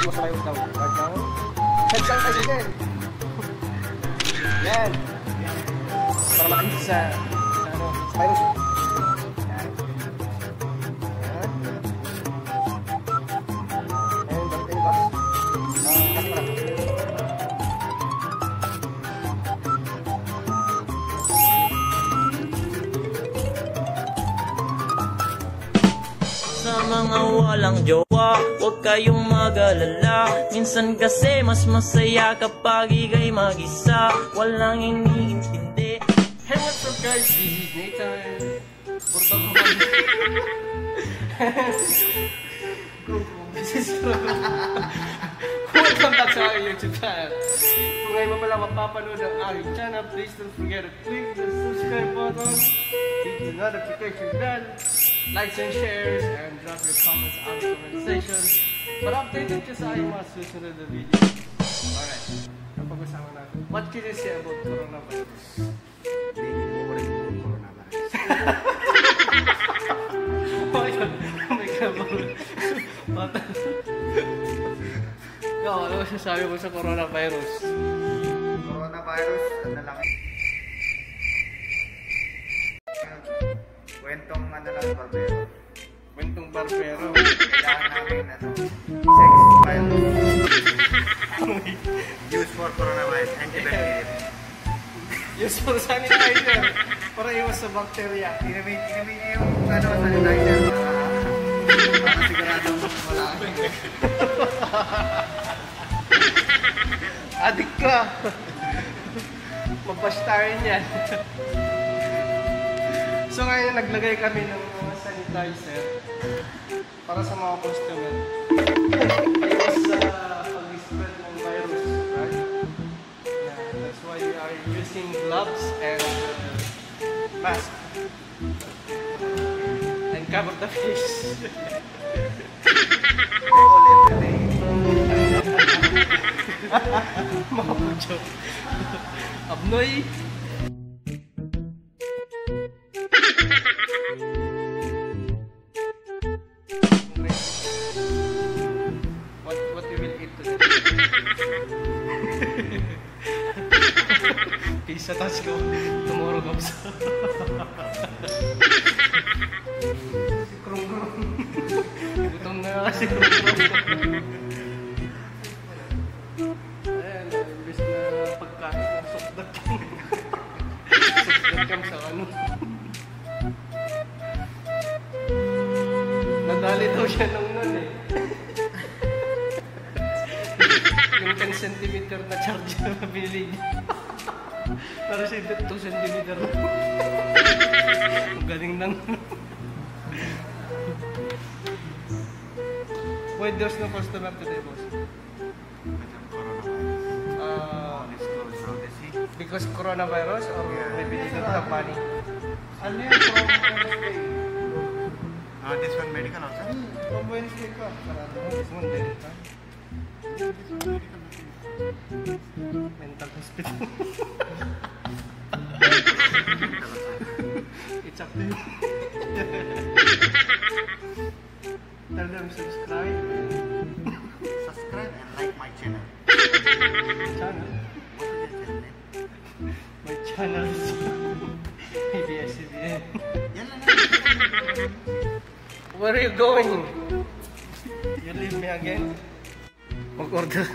Mo sa virus daw. Guard down. Head down tayo din. Yan. Para makalis sa virus. Mga walang jowa, huwag kayong mag-alala. Minsan kasi mas masaya kapag ika'y mag-isa, walang iniintindi. Hey, what's up guys? This is Nathan. Welcome back sa aking YouTube channel. Kung ngayon mo pala mapapanood ang aking channel, please don't forget to click the subscribe button, hit the notification bell, likes and shares, and drop your comments on the comment section para updated ka sa aking mga susunod na video. Alright, napag-usapan natin. What can you say about coronavirus? Hindi mo ko rin yung coronavirus. Oh my God, ikaw, ano sasabi mo sa coronavirus? Coronavirus, ano lang kwentong ano lang barbero. Kwentong barbero. Kailangan namin sex file. Use for coronavirus, antibacterial. Use for sanitizer. Para iwas sa bacteria. Inamit niyo yung sanitizer para siguradong wala kami. Adik ka. Mabastarin yan. So ngayon naglagay kami ng mga sanitizer para sa mga customer. Iwas sa pag-spread ng virus, right? Yeah, that's why we are using gloves and mask. And cover the face. All every day. Mga pucho. Abnoy. What you will eat today? Pizza tas ko. Tomorrow goes. Si Krong-Krong. Gutom na kasi Krong-Krong. Ayan, imbis na pagkain ng sukdat cam. Sukdat cam sa ano. Nadali daw siya nung nun eh. Yung 10 cm na charger na binili niya. Nareceive 2 cm na. Ang galing nang. Why there's no customer today, boss? Because coronavirus or maybe they don't have money? Ano yun? This one medical also? From Wednesday ka. This one medical. Mental hospital. It's up to you. Tell them subscribe. Subscribe and like my channel. Channel? What is your channel name? My channel is ABS-CBN. Yan lang. Where are you going? You leave me again? Mag-order.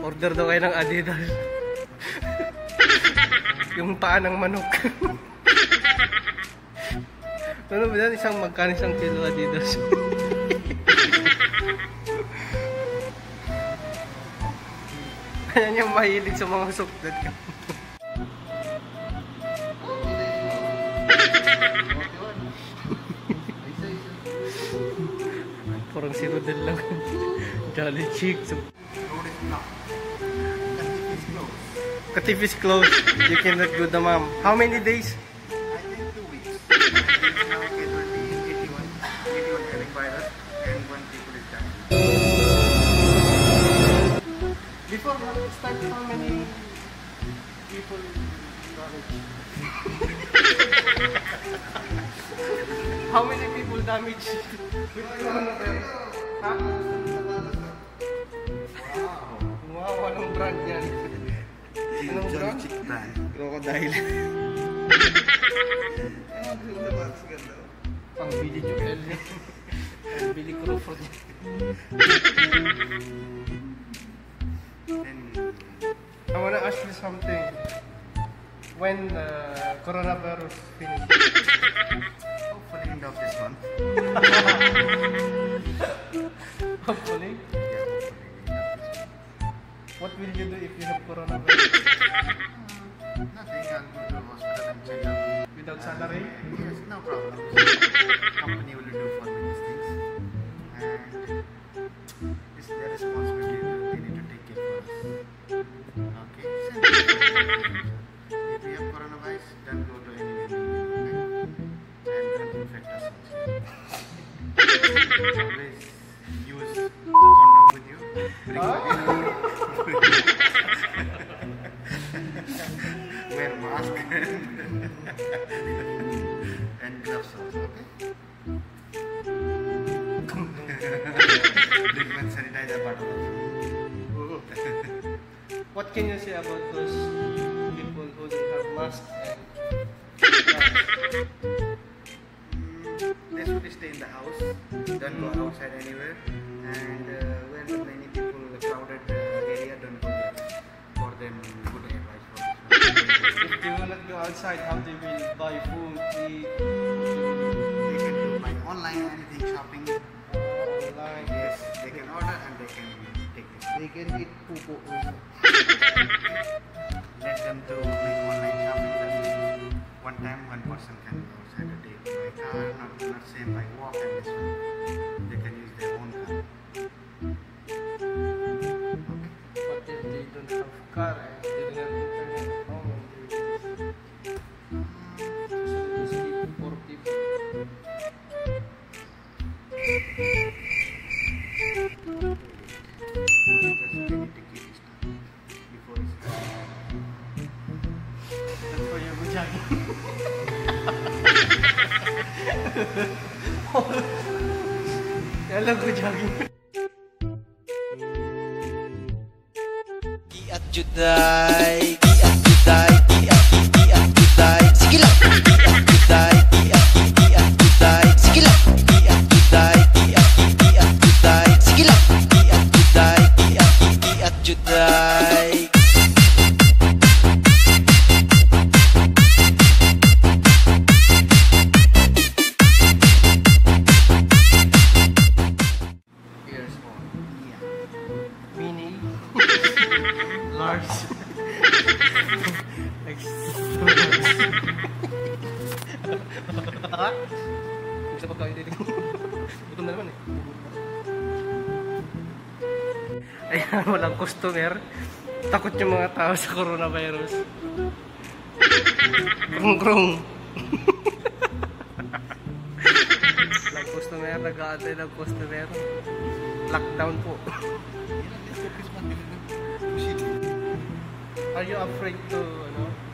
Order daw kayo ng Adidas. Yung paa ng manok. Ano ba yan? Magkano isang kilo Adidas? Ayan yung mahilig sa mga sukdat ka. Parang si Rodel lang. Jolly Chicks. Katif is closed. You cannot go the mom. How many days? I think 2 weeks. Now it will be 81 Eric virus and 1 people is dying. Before start, how many people damage? How many people damage? Huh? brand yan? Anong John brand? Chick brand. Crocodile. Ang ganda ba? Ang ganda. Pang Billy Joel. Billy Crawford. And I wanna ask you something. When coronavirus finishes? hopefully end of this month. Hopefully. Yeah, hopefully end of this month. What will you do if you have coronavirus? Nothing. I'll go to the hospital and check up. Without salary? Yes, no problem. Company will do for me these things. And it's their responsibility. They need to take care for us. Okay? If we have coronavirus, then go to any venue. And don't infect us also. Always use condom with you. Bring wear mask and gloves also, okay? Bring one sanitizer bottle also. What can you say about those people who don't have masks and They should stay in the house, don't go outside anywhere, and when many people crowded area, don't go there. For them, good advice for this. if they will not go outside, how they will buy food, eat, They can do by online anything shopping. online? Yes, they can order and they can take it. They can eat pupu also. Let them to make online shopping. That one time one person can go outside to take by car, not same by walk and this one. They can use their own car. Okay. But if they don't have car and they don't have internet at home, they sleep for people. Just they need to keep it started before it's That's for your bujagi. Hello, bujagi. Giat juday, giat juday, giat juday. Sige lang. Giat juday, giat juday. Sige lang. Giat juday, giat juday. Sige lang. Giat juday, giat juday. Here's one. yeah. Mini. Large. Extra large. Isa pa kayo dito. Gutom na naman eh. Ayan, walang customer. Takot yung mga tao sa coronavirus. Krong-krong. Walang customer, nag-aantay ng customer. Lockdown po. Are you afraid to,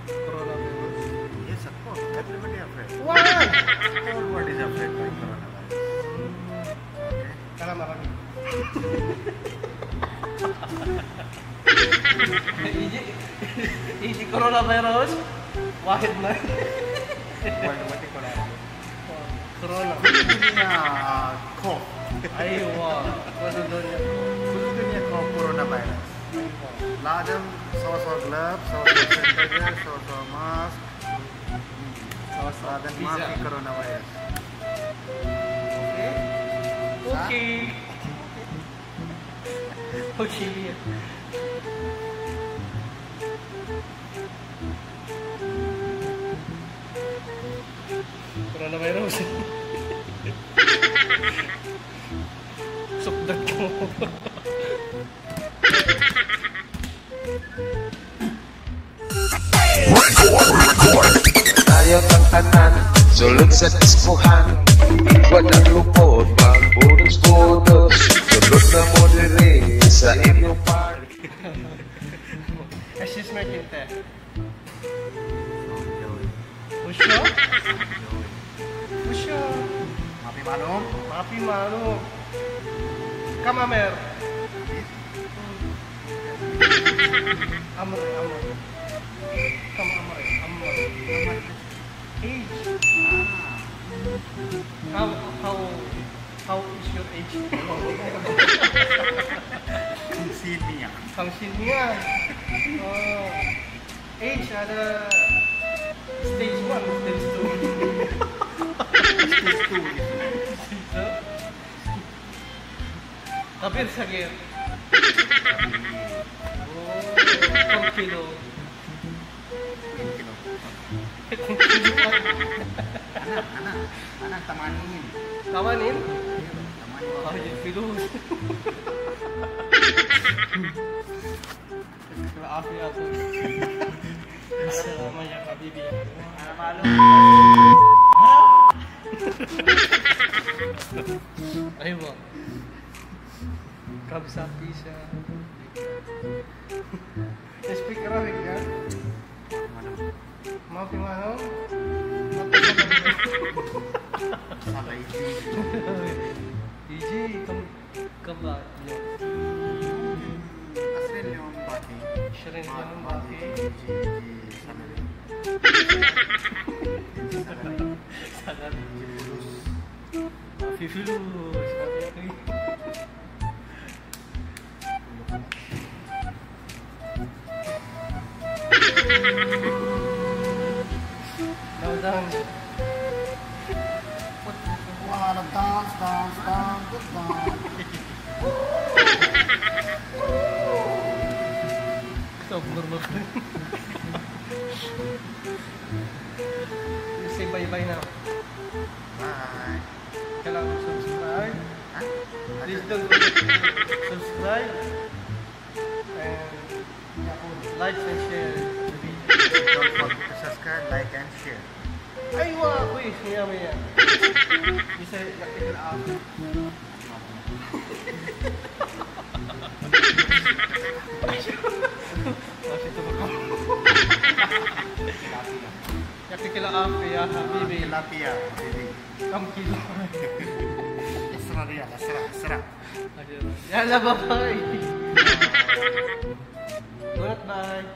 coronavirus? Yes, of course. Everybody afraid. What? Whole world is afraid by coronavirus. Okay. Kala marami. Hindi coronavirus. Wahid na. What you call it? Corona. Dunia cough. Ay, wow. Ano doon yan? Dunia cough coronavirus. Ladam, saw gloves, saw sanitizer, saw mask. Ladam Visa. mask coronavirus. Okay? Okay. Okay. Coronavirus. Sukdat ko. Tayo ng tanan, sulod sa dispuhan. Walang lupot, magbudos-budos. Sulod na mo diri sa inyong party. Excuse me, Kinte. Joy. Pusyo? Pusyo. Mapi manong? Mapi mano. Kamamer. Amore. Come amore. Age. How is your age? Fungsinya. Oh. Age ada stage 1, stage 2. Kapir sakit. Oh, kung kilo. Anak, tamanin. Tamanin? Tamanin. Oh, jadi virus. Maafi ako. Salamat Kak Bibi. Malu. Ayo ba? Kabsapi siya. Speaker rin yan. Maaf yung ano? Sabay DJ, kamba nyo. Asal yung baki. Siya rin yan ang baki. Sana rin. Sana rin. Fifilus. Now dance. Wanna dance. Stop, normal. You say bye-bye now. Bye. Kailangan subscribe. Hah? Please don't forget to subscribe and like and share the video. Don't forget to subscribe, like, and share. Ay, wala ko eh. Maya. Bisa yakit na ako. Masih ito ko. Yakit kila ako ya, habibi. Tilapia, baby. Kam kilo. Asra dia, asra. Yala, bye. Good night.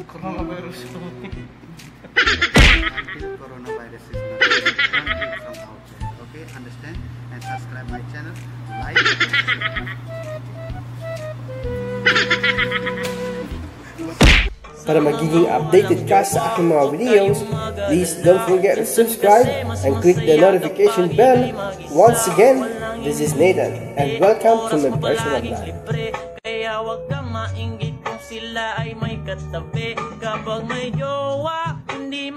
Coronavirus. Until coronavirus is not don't eat from outside. Okay, understand? And subscribe my channel, like. Para magiging updated ka sa aking mga videos, please don't forget to subscribe and click the notification bell. Once again, this is Nathan and welcome to my personal life. Kaya wag kang mainggit kung sila ay may katabi. Kapag may jowa, hindi